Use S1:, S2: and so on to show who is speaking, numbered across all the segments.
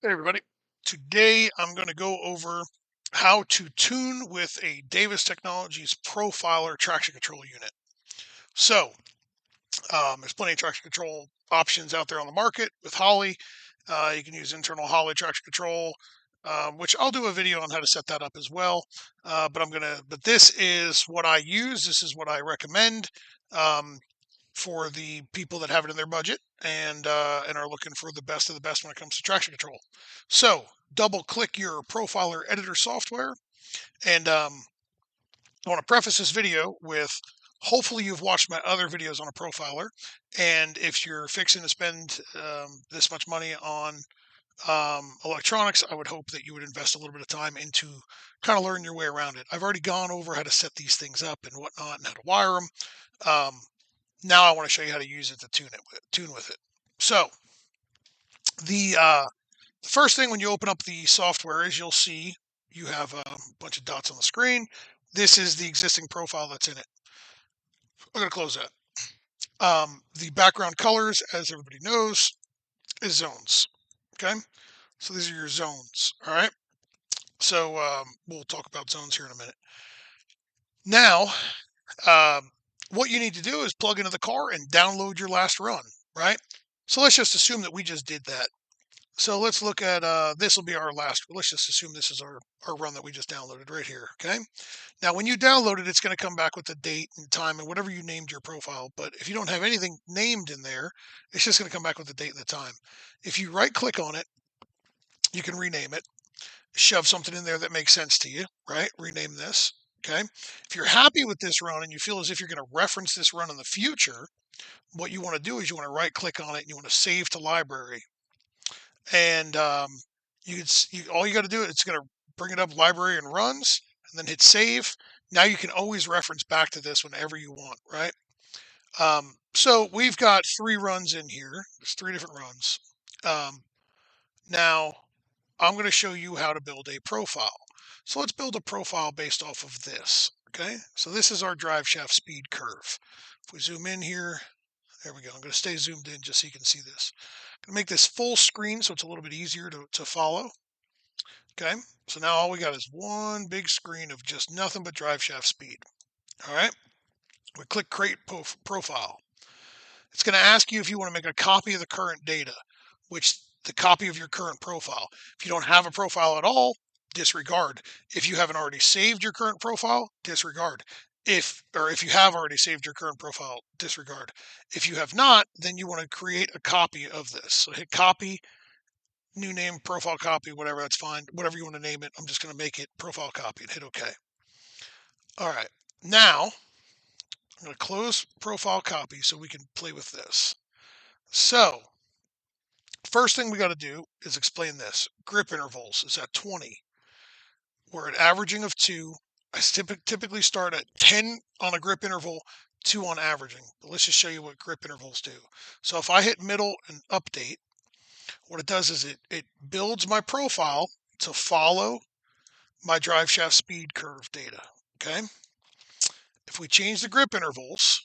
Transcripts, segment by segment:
S1: Hey everybody. Today I'm going to go over how to tune with a Davis Technologies Profiler traction control unit. So there's plenty of traction control options out there on the market with Holley. You can use internal Holley traction control, which I'll do a video on how to set that up as well. But this is what I use. This is what I recommend. Um, for the people that have it in their budget and are looking for the best of the best when it comes to traction control. So double click your profiler editor software, and I want to preface this video with hopefully you've watched my other videos on a profiler, and if you're fixing to spend this much money on electronics, I would hope that you would invest a little bit of time into kind of learn your way around it. I've already gone over how to set these things up and whatnot and how to wire them. Now I want to show you how to use it to tune with it. So the first thing when you open up the software is you'll see you have a bunch of dots on the screen. This is the existing profile that's in it. I'm going to close that. The background colors, as everybody knows, is zones. Okay, so these are your zones. All right. So we'll talk about zones here in a minute. Now, what you need to do is plug into the car and download your last run. Right. So let's just assume that we just did that. So let's look at this will be our last. Let's just assume this is our run that we just downloaded right here. Okay. Now, when you download it, it's going to come back with the date and time and whatever you named your profile. But if you don't have anything named in there, it's just going to come back with the date and the time. If you right click on it, you can rename it, shove something in there that makes sense to you, right? Rename this. Okay. If you're happy with this run and you feel as if you're going to reference this run in the future, what you want to do is you want to right click on it and you want to save to library. And all you got to do is it's going to bring it up library and runs, and then hit save. Now you can always reference back to this whenever you want, right? So we've got 3 runs in here. There's 3 different runs. Um, Now I'm going to show you how to build a profile. So let's build a profile based off of this. Okay, so this is our drive shaft speed curve. If we zoom in here, there we go. I'm going to stay zoomed in just so you can see this. I'm going to make this full screen so it's a little bit easier to follow. Okay, so now all we got is one big screen of just nothing but drive shaft speed. All right, we click create profile. It's going to ask you if you want to make a copy of the current data, which the copy of your current profile. If you don't have a profile at all, disregard. If you haven't already saved your current profile, disregard. If you have already saved your current profile, disregard. If you have not, then you want to create a copy of this. So hit copy, new name, profile copy, whatever, that's fine. Whatever you want to name it, I'm just going to make it profile copy and hit OK. All right, now I'm going to close profile copy so we can play with this. So first thing we got to do is explain this. Grip intervals is at 20. We're at averaging of 2. I typically start at 10 on a grip interval, 2 on averaging. But let's just show you what grip intervals do. So if I hit middle and update, what it does is it builds my profile to follow my drive shaft speed curve data. Okay. If we change the grip intervals,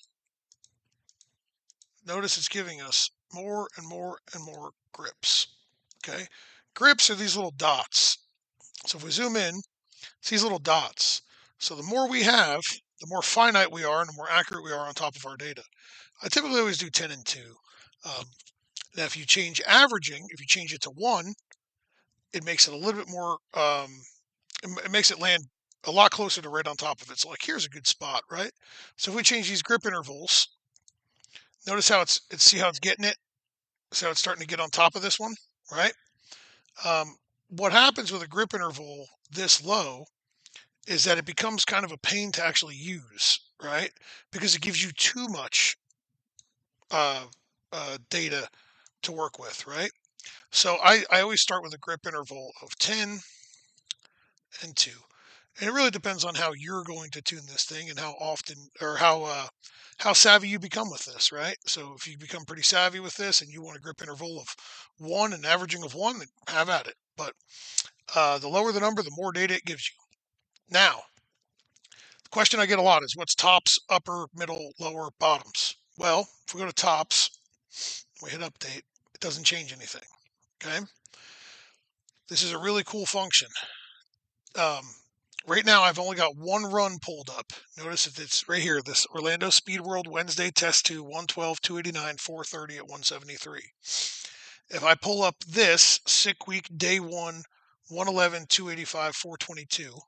S1: notice it's giving us more and more and more grips. Okay. Grips are these little dots. So if we zoom in, it's these little dots. So the more we have, the more finite we are and the more accurate we are on top of our data. I typically always do 10 and 2. Now, if you change averaging, if you change it to 1, it makes it a little bit more, it makes it land a lot closer to right on top of it. So like, here's a good spot, right? So if we change these grip intervals, notice how see how it's getting it? See how it's starting to get on top of this one, right? What happens with a grip interval this low is that it becomes kind of a pain to actually use, right? Because it gives you too much uh, data to work with, right? So I always start with a grip interval of 10 and 2. And it really depends on how you're going to tune this thing and how often or how savvy you become with this, right? So if you become pretty savvy with this and you want a grip interval of 1 and averaging of 1, then have at it. But the lower the number, the more data it gives you. Now, the question I get a lot is what's tops, upper, middle, lower, bottoms? Well, if we go to tops, we hit update, it doesn't change anything. Okay. This is a really cool function. Right now, I've only got one run pulled up. Notice if it's right here, this Orlando Speed World Wednesday Test 2, 112, 289, 430 at 173. If I pull up this Sick Week Day 1, 111, 285, 422, it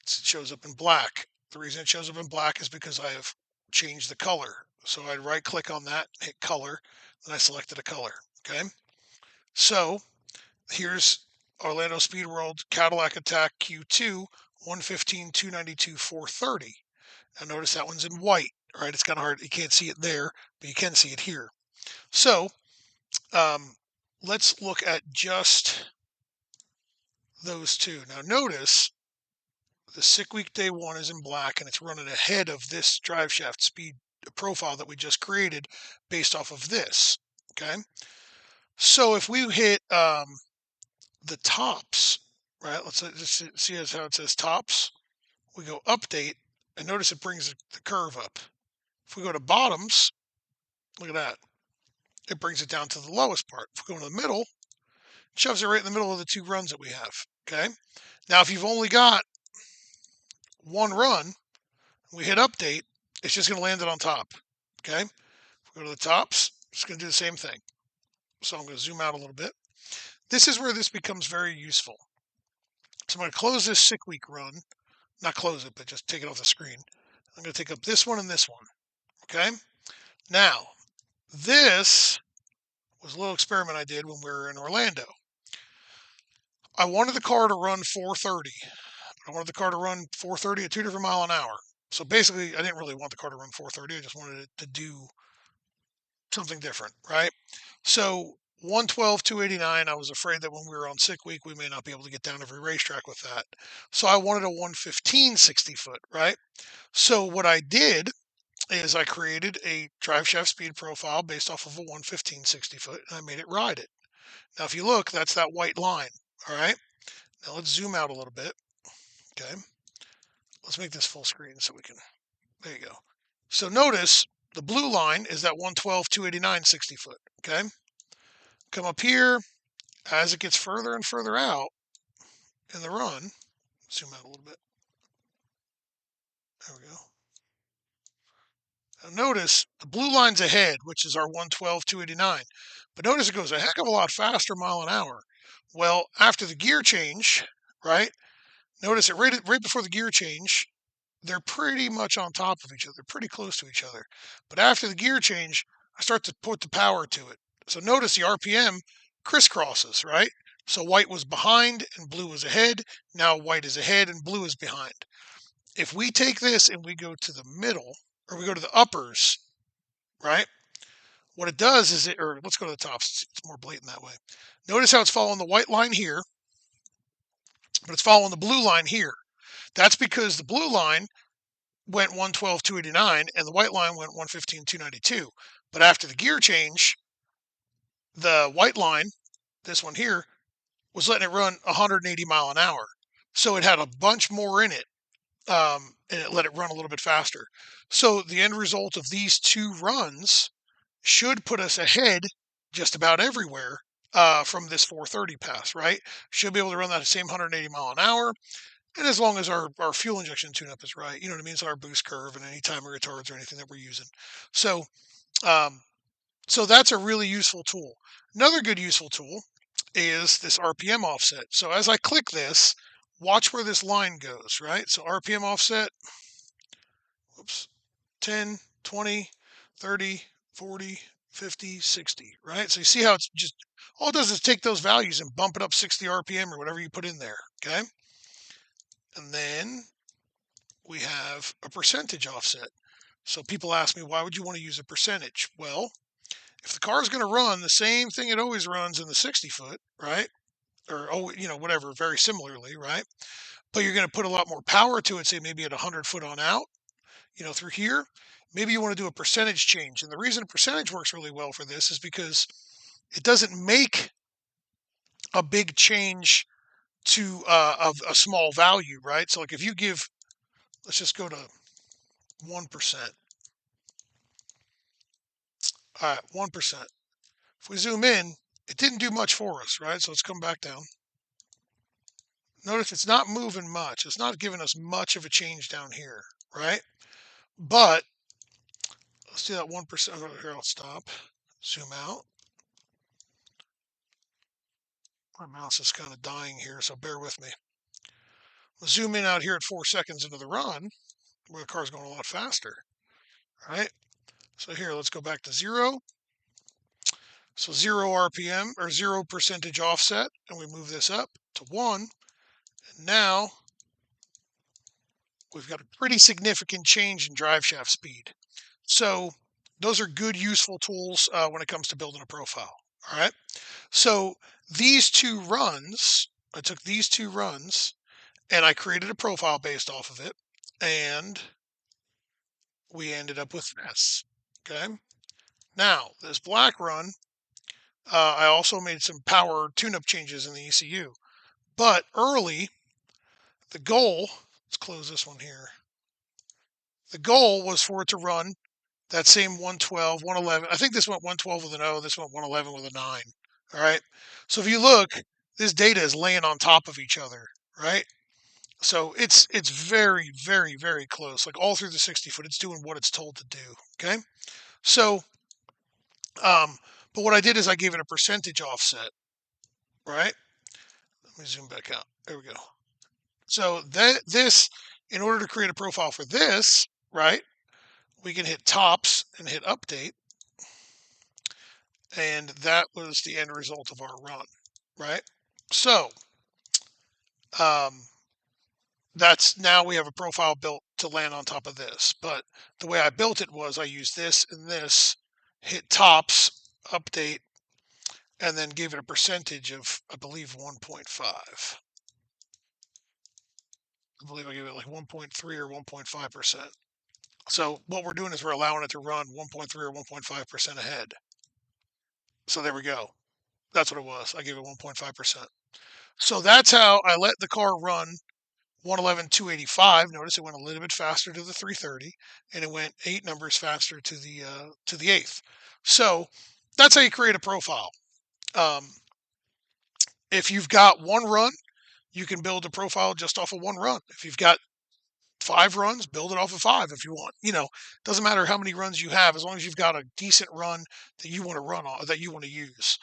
S1: shows up in black. The reason it shows up in black is because I have changed the color. So I right click on that, hit color, then I selected a color. Okay. So here's Orlando Speed World Cadillac Attack Q2, 115, 292, 430. Now notice that one's in white, right? It's kind of hard. You can't see it there, but you can see it here. So let's look at just those two. Now notice the Sick Week Day 1 is in black and it's running ahead of this drive shaft speed profile that we just created based off of this. Okay. So if we hit the tops, right? Let's just see how it says tops. We go update and notice it brings the curve up. If we go to bottoms, look at that. It brings it down to the lowest part. If we go to the middle, it shoves it right in the middle of the two runs that we have. Okay. Now, if you've only got one run, we hit update, it's just going to land it on top. Okay. If we go to the tops, it's going to do the same thing. So I'm going to zoom out a little bit. This is where this becomes very useful. So I'm going to close this Sick Week run. Not close it, but just take it off the screen. I'm going to take up this one and this one. Okay. Now, this was a little experiment I did when we were in Orlando. I wanted the car to run 430. I wanted the car to run 430 at 2 different miles an hour. So basically, I didn't really want the car to run 430. I just wanted it to do something different, right? So 112, 289, I was afraid that when we were on Sick Week, we may not be able to get down every racetrack with that. So I wanted a 115 60 foot, right? So what I did is I created a drive shaft speed profile based off of a 115 60 foot, and I made it ride it. Now, if you look, that's that white line, all right? Now let's zoom out a little bit, okay? Let's make this full screen so we can, there you go. So notice the blue line is that 112, 289 60 foot, okay? Come up here, as it gets further and further out in the run, zoom out a little bit. There we go. Now notice the blue line's ahead, which is our 112, 289. But notice it goes a heck of a lot faster mile an hour. Well, after the gear change, right? Notice it right before the gear change, they're pretty much on top of each other. They're pretty close to each other. But after the gear change, I start to put the power to it. So notice the RPM crisscrosses, right? So white was behind and blue was ahead. Now white is ahead and blue is behind. If we take this and we go to the middle, or we go to the uppers, right? What it does is or let's go to the tops. It's more blatant that way. Notice how it's following the white line here, but it's following the blue line here. That's because the blue line went 112, 289, and the white line went 115, 292. But after the gear change, the white line, this one here, was letting it run 180 mile an hour. So it had a bunch more in it, and it let it run a little bit faster. So the end result of these two runs should put us ahead just about everywhere from this 430 pass, right? Should be able to run that same 180 mile an hour. And as long as our fuel injection tune-up is right, you know what I mean? So our boost curve and any timer retards or anything that we're using. So, so that's a really useful tool. Another good useful tool is this RPM offset. So as I click this, watch where this line goes, right? So RPM offset, whoops, 10, 20, 30, 40, 50, 60, right? So you see how it's just, all it does is take those values and bump it up 60 RPM or whatever you put in there, okay? And then we have a percentage offset. So people ask me, why would you want to use a percentage? Well, if the car is going to run the same thing it always runs in the 60 foot, right? Or, whatever, very similarly, right? But you're going to put a lot more power to it, say maybe at 100 foot on out, through here. Maybe you want to do a percentage change. And the reason a percentage works really well for this is because it doesn't make a big change to of a small value, right? So like if you give, let's just go to 1%. All right, 1%. If we zoom in, it didn't do much for us, right? So let's come back down. notice it's not moving much. It's not giving us much of a change down here, right? But let's do that 1%. Here, I'll stop, zoom out. My mouse is kind of dying here, so bear with me. We'll zoom in out here at 4 seconds into the run, where the car's going a lot faster, right? So here, let's go back to 0. So 0 RPM or 0% offset, and we move this up to 1. And now we've got a pretty significant change in drive shaft speed. So those are good, useful tools when it comes to building a profile. All right. So these two runs, I took these two runs and I created a profile based off of it. And we ended up with this. Okay. Now, this black run, I also made some power tune-up changes in the ECU. But early, the goal, let's close this one here. The goal was for it to run that same 112, 111. I think this went 112 with an O, this went 111 with a 9. All right. So if you look, this data is laying on top of each other, right? So it's very, very, very close. Like all through the 60 foot, it's doing what it's told to do. Okay. So, but what I did is I gave it a percentage offset, right? Let me zoom back out. There we go. So this, in order to create a profile for this, right, we can hit tops and hit update. And that was the end result of our run, right? So that's now we have a profile built to land on top of this. But the way I built it was I used this and this, hit tops, update, and then gave it a percentage of, I believe, 1.5. I believe I gave it like 1.3 or 1.5%. So what we're doing is we're allowing it to run 1.3 or 1.5% ahead. So there we go. That's what it was. I gave it 1.5%. So that's how I let the car run 111, 285. Notice it went a little bit faster to the 330, and it went 8 numbers faster to the eighth. So that's how you create a profile. If you've got one run, you can build a profile just off of one run. If you've got 5 runs, build it off of 5 if you want. Doesn't matter how many runs you have, as long as you've got a decent run that you want to run on, that you want to use.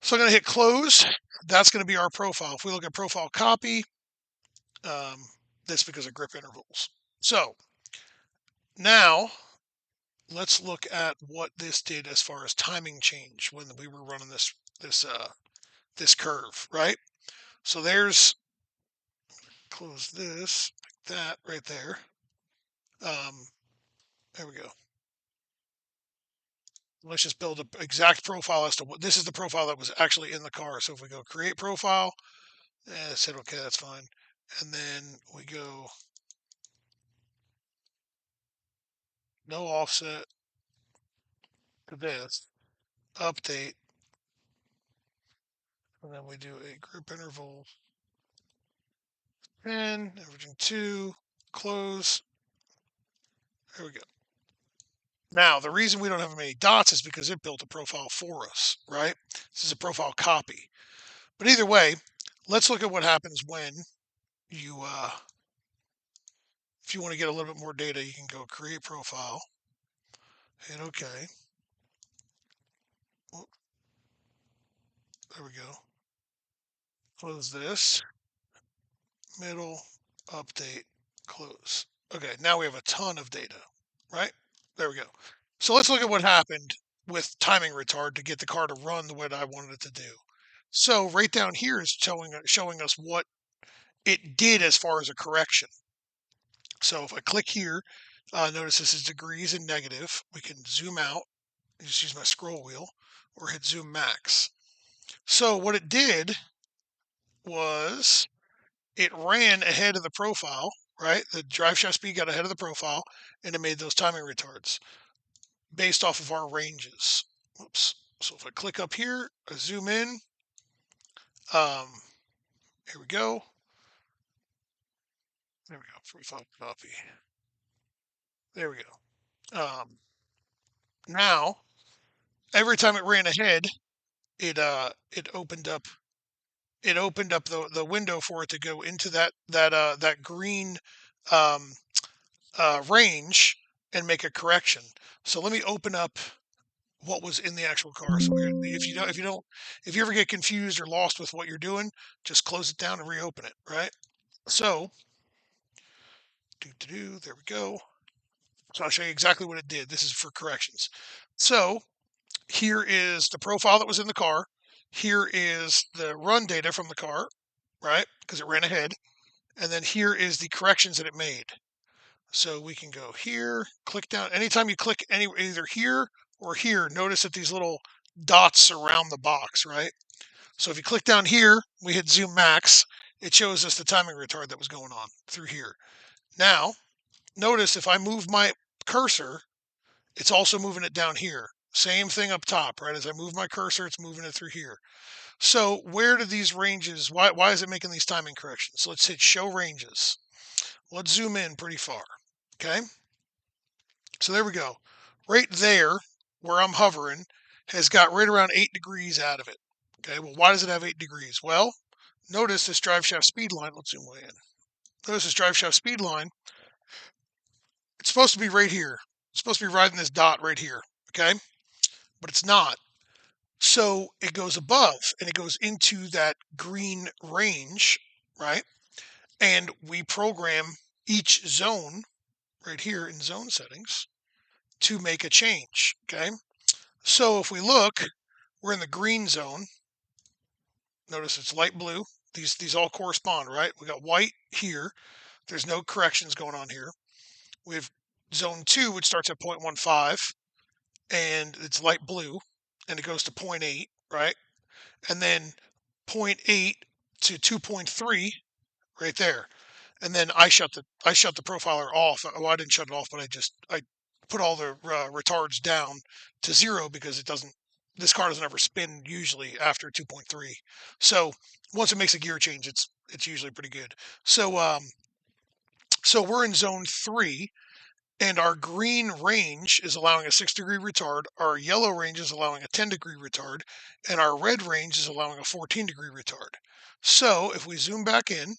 S1: So I'm going to hit close. That's going to be our profile. If we look at profile copy, that's because of grip intervals. So now let's look at what this did as far as timing change when we were running this curve, right? So there's, close this like that right there. There we go. Let's just build an exact profile as to what this is the profile that was actually in the car. So if we go create profile, it said, okay, that's fine. And then we go no offset to this, update, and then we do a group interval 10, averaging 2, close. There we go. Now, the reason we don't have many dots is because it built a profile for us, right? This is a profile copy. But either way, let's look at what happens when you, if you want to get a little bit more data, you can go create profile, hit OK. Whoop. There we go. Close this, middle, update, close. Okay, now we have a ton of data, right? There we go. So let's look at what happened with timing retard to get the car to run the way I wanted it to do. So right down here is showing us what it did as far as a correction. So if I click here, notice this is degrees and negative. We can zoom out, just use my scroll wheel, or hit zoom max. So what it did was it ran ahead of the profile, right? The drive shaft speed got ahead of the profile, and it made those timing retards based off of our ranges. Whoops. So if I click up here, I zoom in. Here we go. There we go. Profile copy. There we go. Now, every time it ran ahead, it opened up it opened up the window for it to go into that green um, range and make a correction. So let me open up what was in the actual car. So if you ever get confused or lost with what you're doing, just close it down and reopen it, right? So, there we go. So I'll show you exactly what it did. This is for corrections. So here is the profile that was in the car. Here is the run data from the car, right? Because it ran ahead. And then here is the corrections that it made. So we can go here, click down. Anytime you click either here or here, notice that these little dots surround the box, right? So if you click down here, we hit zoom max, it shows us the timing retard that was going on through here. Now, notice if I move my cursor, it's also moving it down here. Same thing up top, right? As I move my cursor, it's moving it through here. So where do these ranges, why is it making these timing corrections? So let's hit show ranges. Let's zoom in pretty far, okay? So there we go. Right there, where I'm hovering, has got right around 8 degrees out of it. Okay, well, why does it have 8 degrees? Well, notice this drive shaft speed line. Let's zoom way in. Notice this drive shaft speed line. It's supposed to be right here. It's supposed to be riding this dot right here, okay? But it's not. So it goes above and it goes into that green range, right? And we program each zone right here in zone settings to make a change, okay? So if we look, we're in the green zone. Notice it's light blue. These all correspond, right? We got white here. There's no corrections going on here. We have zone 2, which starts at 0.15, and it's light blue, and it goes to 0.8, right? And then 0.8 to 2.3 right there. And then I shut the profiler off. Well, I didn't shut it off, but I put all the retards down to 0 because this car doesn't ever spin usually after 2.3. So once it makes a gear change, it's usually pretty good. So we're in zone 3, and our green range is allowing a 6-degree retard, our yellow range is allowing a 10-degree retard, and our red range is allowing a 14-degree retard. So if we zoom back in,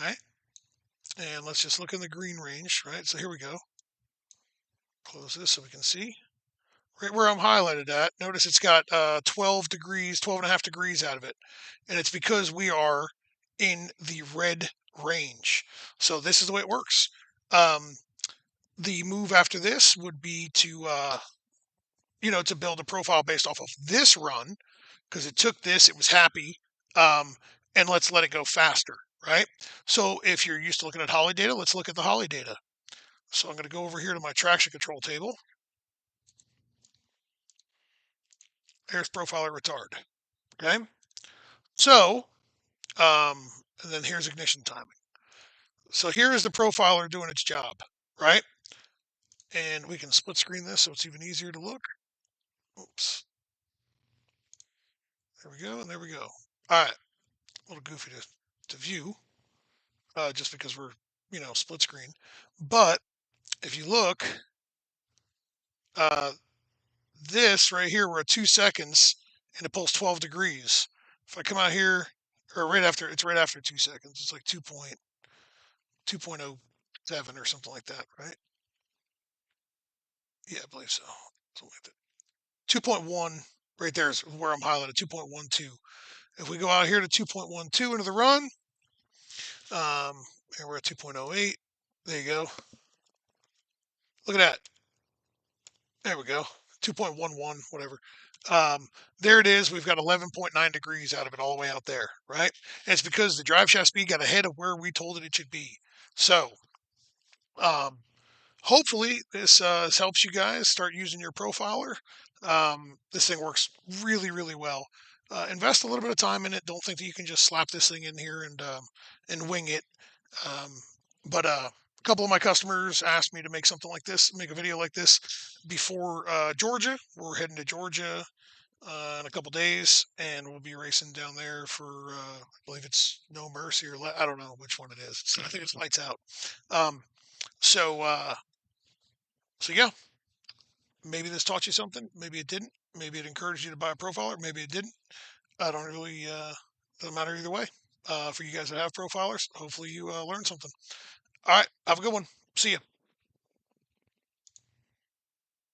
S1: right, and let's just look in the green range, right? So here we go. Close this so we can see. Right where I'm highlighted at, notice it's got 12 degrees, 12 and a half degrees out of it. And it's because we are in the red range. So this is the way it works. The move after this would be to, to build a profile based off of this run, because it took this, it was happy, and let's let it go faster, right? So if you're used to looking at Holley data, let's look at the Holley data. So I'm going to go over here to my traction control table. There's profiler retard. Okay. So, and then here's ignition timing. So here is the profiler doing its job, right? And we can split screen this so it's even easier to look. Oops. There we go, and there we go. All right. A little goofy to view, just because we're, split screen. But if you look, this right here, we're at 2 seconds, and it pulls 12 degrees. If I come out here, or it's right after 2 seconds. It's like 2.07 or something like that, right? Yeah, I believe so. Something like that. 2.1 right there is where I'm highlighted, 2.12. If we go out here to 2.12 into the run, and we're at 2.08. There you go. Look at that. There we go. 2.11, whatever. There it is. We've got 11.9 degrees out of it all the way out there, right? And it's because the drive shaft speed got ahead of where we told it should be. So, hopefully this helps you guys start using your profiler. This thing works really, really well. Invest a little bit of time in it. Don't think that you can just slap this thing in here and wing it. But a couple of my customers asked me to make something like this, make a video like this before Georgia. We're heading to Georgia in a couple days, and we'll be racing down there for I believe it's No Mercy or I don't know which one it is. So I think it's Lights Out. So yeah, maybe this taught you something. Maybe it didn't. Maybe it encouraged you to buy a profiler. Maybe it didn't. I don't really, doesn't matter either way. For you guys that have profilers, hopefully you learn something. All right. Have a good one. See ya.